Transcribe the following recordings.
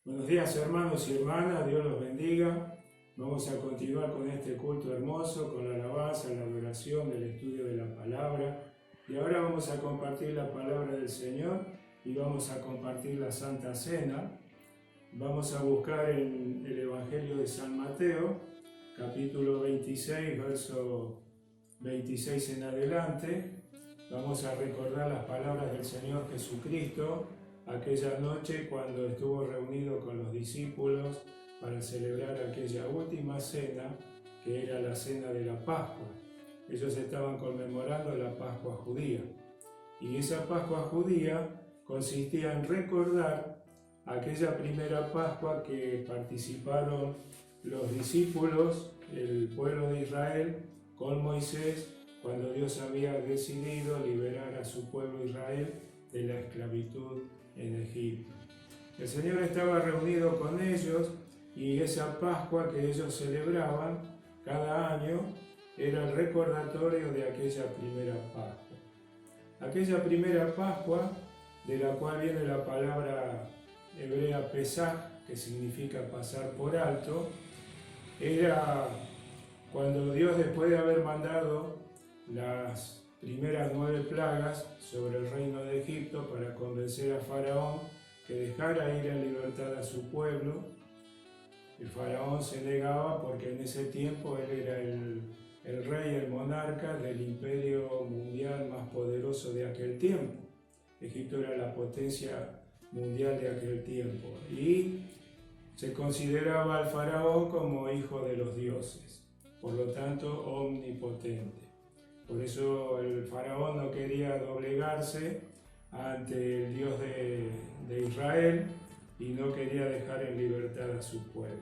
Buenos días hermanos y hermanas, Dios los bendiga. Vamos a continuar con este culto hermoso, con la alabanza, la adoración, el estudio de la palabra. Y ahora vamos a compartir la palabra del Señor y vamos a compartir la Santa Cena. Vamos a buscar en el Evangelio de San Mateo, capítulo 26, verso 26 en adelante. Vamos a recordar las palabras del Señor Jesucristo aquella noche cuando estuvo reunido con los discípulos para celebrar aquella última cena que era la cena de la Pascua. Ellos estaban conmemorando la Pascua judía y esa Pascua judía consistía en recordar aquella primera Pascua que participaron los discípulos, el pueblo de Israel, con Moisés cuando Dios había decidido liberar a su pueblo Israel de la esclavitud en Egipto. El Señor estaba reunido con ellos y esa Pascua que ellos celebraban cada año era el recordatorio de aquella primera Pascua. Aquella primera Pascua, de la cual viene la palabra hebrea Pesaj, que significa pasar por alto, era cuando Dios, después de haber mandado las primeras 9 plagas sobre el reino de Egipto para convencer a Faraón que dejara ir en libertad a su pueblo. El Faraón se negaba porque en ese tiempo él era el rey, el monarca del imperio mundial más poderoso de aquel tiempo. Egipto era la potencia mundial de aquel tiempo y se consideraba al Faraón como hijo de los dioses, por lo tanto omnipotente. Por eso el Faraón no quería doblegarse ante el Dios de Israel y no quería dejar en libertad a su pueblo.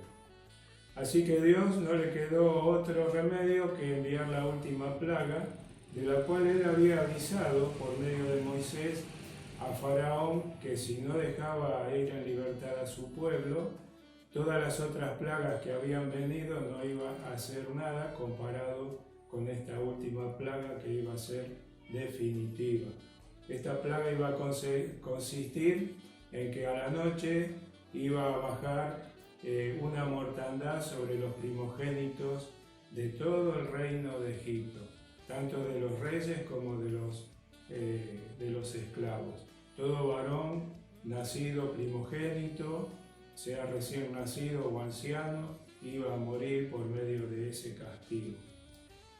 Así que Dios no le quedó otro remedio que enviar la última plaga, de la cual él había avisado por medio de Moisés a Faraón que si no dejaba ir en libertad a su pueblo, todas las otras plagas que habían venido no iban a hacer nada comparado con esta última plaga que iba a ser definitiva. Esta plaga iba a consistir en que a la noche iba a bajar una mortandad sobre los primogénitos de todo el reino de Egipto, tanto de los reyes como de los esclavos. Todo varón nacido primogénito, sea recién nacido o anciano, iba a morir por medio de ese castigo.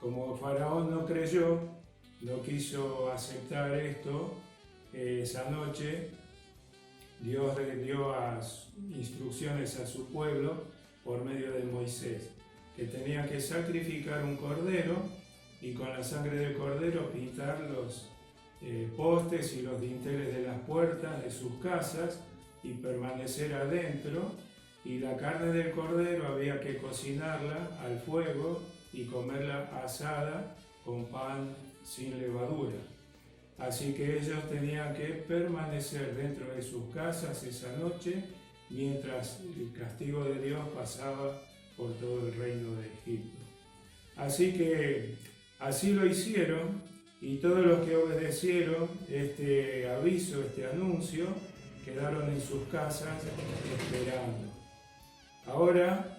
Como Faraón no creyó, no quiso aceptar esto, esa noche Dios le dio instrucciones a su pueblo por medio de Moisés, que tenía que sacrificar un cordero y con la sangre del cordero pintar los postes y los dinteles de las puertas de sus casas y permanecer adentro, y la carne del cordero había que cocinarla al fuego y comerla asada con pan sin levadura. Así que ellos tenían que permanecer dentro de sus casas esa noche mientras el castigo de Dios pasaba por todo el reino de Egipto. Así que así lo hicieron y todos los que obedecieron este aviso, este anuncio, quedaron en sus casas esperando. Ahora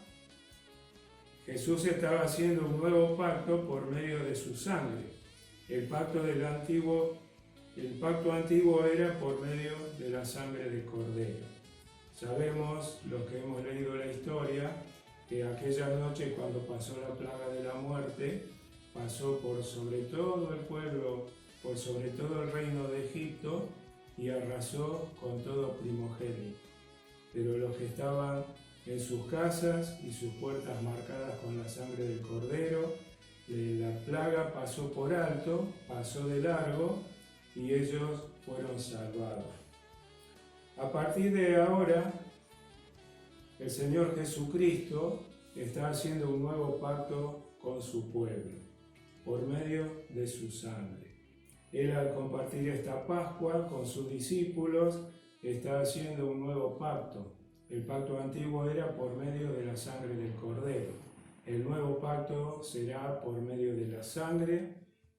Jesús estaba haciendo un nuevo pacto por medio de su sangre. El pacto antiguo era por medio de la sangre del cordero. Sabemos, los que hemos leído la historia, que aquella noche cuando pasó la plaga de la muerte, pasó por sobre todo el pueblo, por sobre todo el reino de Egipto y arrasó con todo primogénito. Pero los que estaban en sus casas y sus puertas marcadas con la sangre del cordero, la plaga pasó por alto, pasó de largo y ellos fueron salvados. A partir de ahora, el Señor Jesucristo está haciendo un nuevo pacto con su pueblo, por medio de su sangre. Él, al compartir esta Pascua con sus discípulos, está haciendo un nuevo pacto. El pacto antiguo era por medio de la sangre del cordero. El nuevo pacto será por medio de la sangre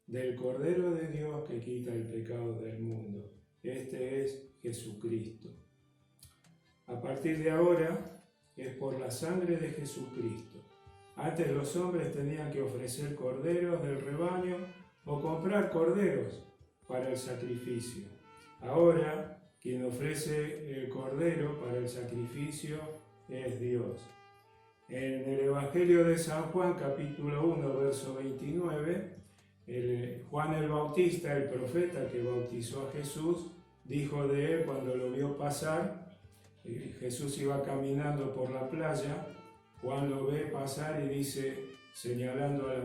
del Cordero de Dios que quita el pecado del mundo. Este es Jesucristo. A partir de ahora es por la sangre de Jesucristo. Antes los hombres tenían que ofrecer corderos del rebaño o comprar corderos para el sacrificio. Ahora, quien ofrece el cordero para el sacrificio es Dios. En el Evangelio de San Juan, capítulo 1, verso 29, Juan el Bautista, el profeta que bautizó a Jesús, dijo de él cuando lo vio pasar. Jesús iba caminando por la playa, Juan lo ve pasar y dice, señalándole a la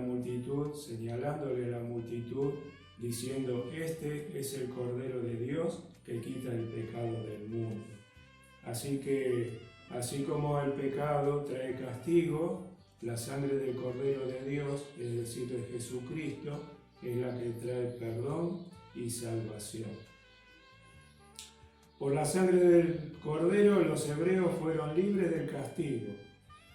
multitud, diciendo, este es el Cordero de Dios que quita el pecado del mundo. Así como el pecado trae castigo, la sangre del Cordero de Dios, es decir, de Jesucristo, es la que trae perdón y salvación. Por la sangre del Cordero los hebreos fueron libres del castigo,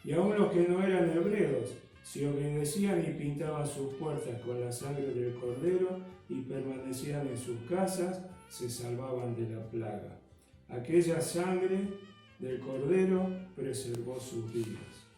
y aun los que no eran hebreos, si obedecían y pintaban sus puertas con la sangre del Cordero y permanecían en sus casas, se salvaban de la plaga. Aquella sangre del Cordero preservó sus vidas.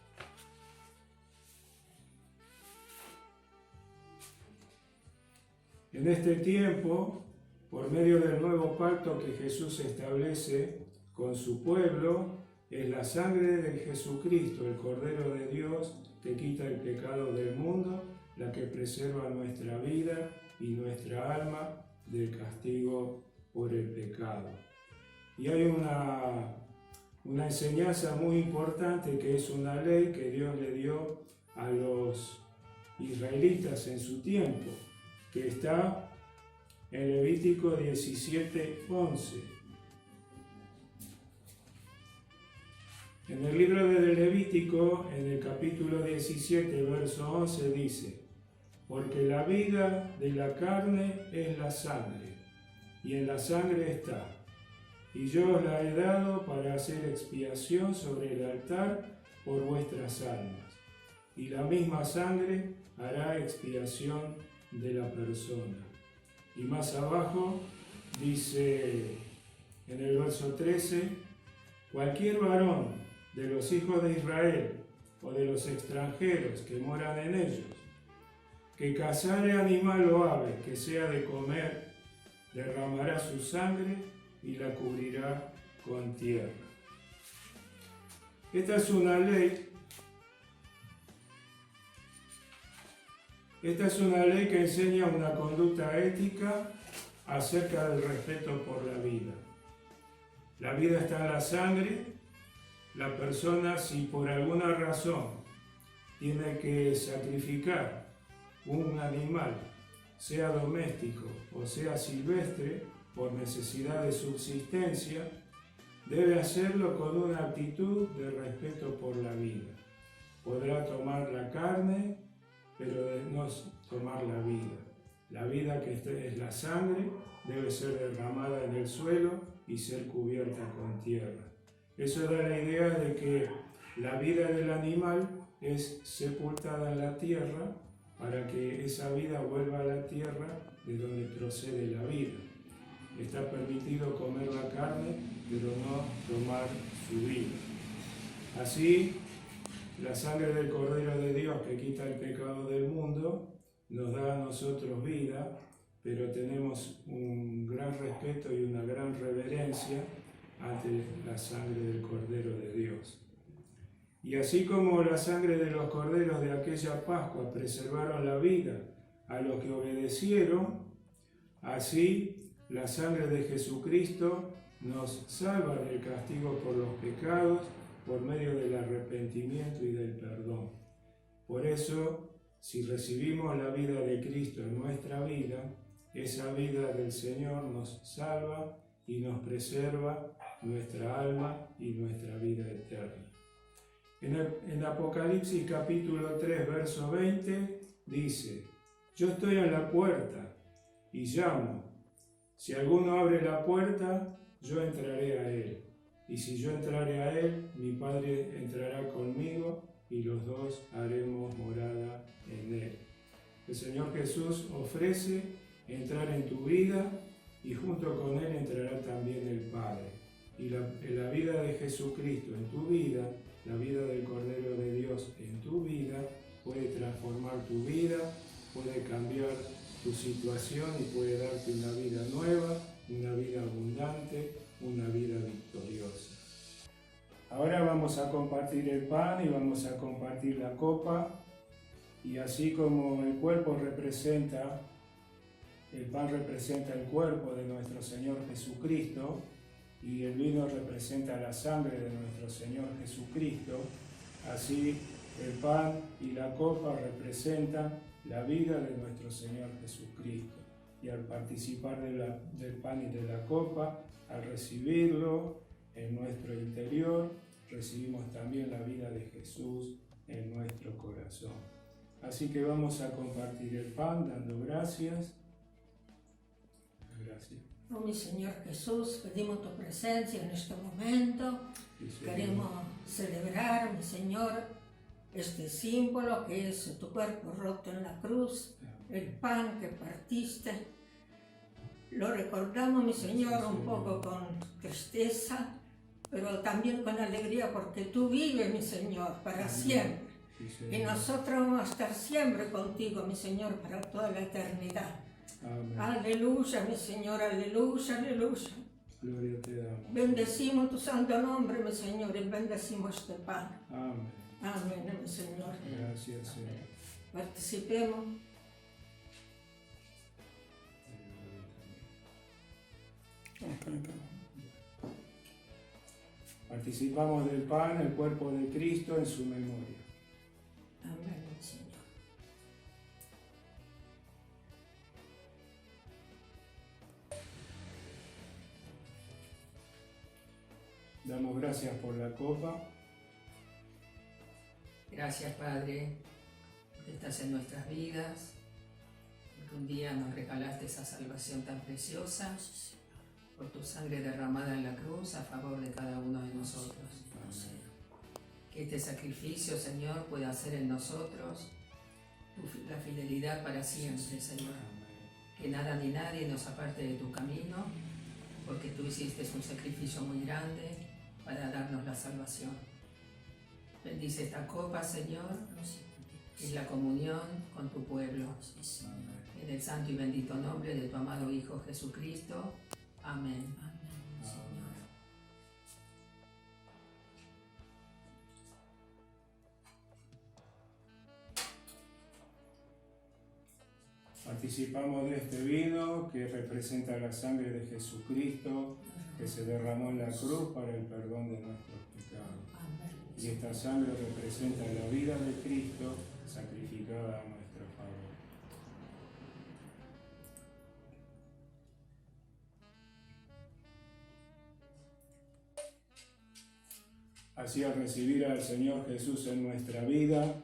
En este tiempo, por medio del nuevo pacto que Jesús establece con su pueblo, es la sangre de Jesucristo, el Cordero de Dios, que quita el pecado del mundo, la que preserva nuestra vida y nuestra alma del castigo por el pecado. Y hay una enseñanza muy importante que es una ley que Dios le dio a los israelitas en su tiempo, que está en Levítico 17:11. En el libro de Levítico, en el capítulo 17, verso 11, dice, porque la vida de la carne es la sangre, y en la sangre está, y yo os la he dado para hacer expiación sobre el altar por vuestras almas, y la misma sangre hará expiación de la persona. Y más abajo dice, en el verso 13, cualquier varón de los hijos de Israel o de los extranjeros que moran en ellos, que cazare animal o ave que sea de comer, derramará su sangre y la cubrirá con tierra. Esta es una ley que enseña una conducta ética acerca del respeto por la vida. La vida está en la sangre. La persona, si por alguna razón tiene que sacrificar un animal, sea doméstico o sea silvestre, por necesidad de subsistencia, debe hacerlo con una actitud de respeto por la vida. Podrá tomar la carne, pero no tomar la vida. La vida que es la sangre debe ser derramada en el suelo y ser cubierta con tierra. Eso da la idea de que la vida del animal es sepultada en la tierra para que esa vida vuelva a la tierra de donde procede la vida. Está permitido comer la carne, pero no tomar su vida. Así, la sangre del Cordero de Dios que quita el pecado del mundo nos da a nosotros vida, pero tenemos un gran respeto y una gran reverencia ante la sangre del Cordero de Dios. Y así como la sangre de los corderos de aquella Pascua preservaron la vida a los que obedecieron, así la sangre de Jesucristo nos salva del castigo por los pecados por medio del arrepentimiento y del perdón. Por eso, si recibimos la vida de Cristo en nuestra vida, esa vida del Señor nos salva y nos preserva nuestra alma y nuestra vida eterna. En Apocalipsis capítulo 3, verso 20, dice, yo estoy en la puerta y llamo. Si alguno abre la puerta, yo entraré a él. Y si yo entraré a él, mi Padre entrará conmigo y los dos haremos morada en él. El Señor Jesús ofrece entrar en tu vida y junto con él entrará también el Padre. Y la vida de Jesucristo en tu vida, la vida del Cordero de Dios en tu vida, puede transformar tu vida, puede cambiar tu situación y puede darte una vida nueva, una vida abundante, una vida victoriosa. Ahora vamos a compartir el pan y vamos a compartir la copa, y así como el cuerpo representa, el pan representa el cuerpo de nuestro Señor Jesucristo y el vino representa la sangre de nuestro Señor Jesucristo, así el pan y la copa representan la vida de nuestro Señor Jesucristo. Y al participar del pan y de la copa, al recibirlo en nuestro interior, recibimos también la vida de Jesús en nuestro corazón. Así que vamos a compartir el pan dando gracias. Gracias. Oh, mi Señor Jesús, pedimos tu presencia en este momento. Sí, Queremos celebrar, mi Señor, este símbolo que es tu cuerpo roto en la cruz, el pan que partiste. Lo recordamos, mi Señor, un poco con tristeza, pero también con alegría, porque tú vives, mi Señor, para siempre. Y nosotros vamos a estar siempre contigo, mi Señor, para toda la eternidad. Amén. Aleluya, mi Señor, aleluya, aleluya. Gloria te damos. Bendecimos tu santo nombre, mi Señor, y bendecimos este pan. Amén. Amén, mi Señor. Gracias, Señor. Participemos. Participamos del pan, el cuerpo de Cristo, en su memoria. Amén, mi Señor. Damos gracias por la copa. Gracias, Padre, porque estás en nuestras vidas, porque un día nos regalaste esa salvación tan preciosa, por tu sangre derramada en la cruz a favor de cada uno de nosotros. Que este sacrificio, Señor, pueda hacer en nosotros la fidelidad para siempre, Señor. Que nada ni nadie nos aparte de tu camino, porque tú hiciste un sacrificio muy grande para darnos la salvación. Bendice esta copa, Señor, es la comunión con tu pueblo. En el santo y bendito nombre de tu amado Hijo Jesucristo. Amén. Amén, Señor. Participamos de este vino que representa la sangre de Jesucristo que se derramó en la cruz para el perdón de nuestros pecados. Amén. Y esta sangre representa la vida de Cristo sacrificada a nuestro favor. Así, al recibir al Señor Jesús en nuestra vida,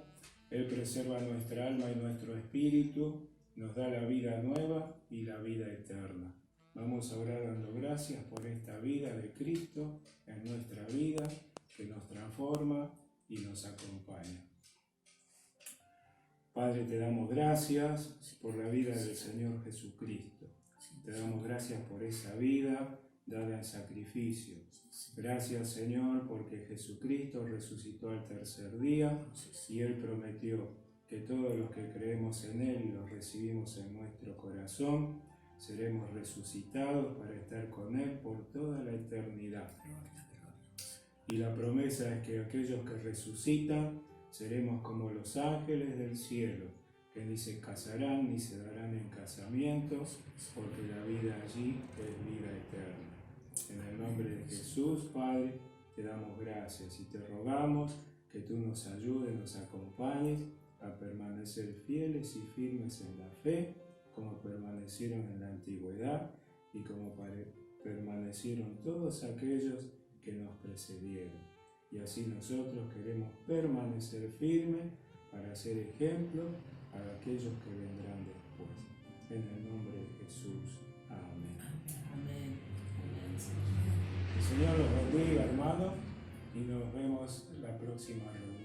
Él preserva nuestra alma y nuestro espíritu, nos da la vida nueva y la vida eterna. Vamos a orar dando gracias por esta vida de Cristo en nuestra vida, que nos transforma y nos acompaña. Padre, te damos gracias por la vida del Señor Jesucristo. Te damos gracias por esa vida dada en sacrificio. Gracias, Señor, porque Jesucristo resucitó al tercer día y Él prometió que todos los que creemos en Él y los recibimos en nuestro corazón, seremos resucitados para estar con Él por toda la eternidad. Y la promesa es que aquellos que resucitan seremos como los ángeles del cielo, que ni se casarán ni se darán en casamientos, porque la vida allí es vida eterna. En el nombre de Jesús, Padre, te damos gracias y te rogamos que tú nos ayudes, nos acompañes a permanecer fieles y firmes en la fe, como permanecieron en la antigüedad y como permanecieron todos aquellos que nos precedieron. Y así nosotros queremos permanecer firmes para ser ejemplo a aquellos que vendrán después. En el nombre de Jesús. Amén. Amén. El Señor los bendiga, hermanos, y nos vemos la próxima reunión.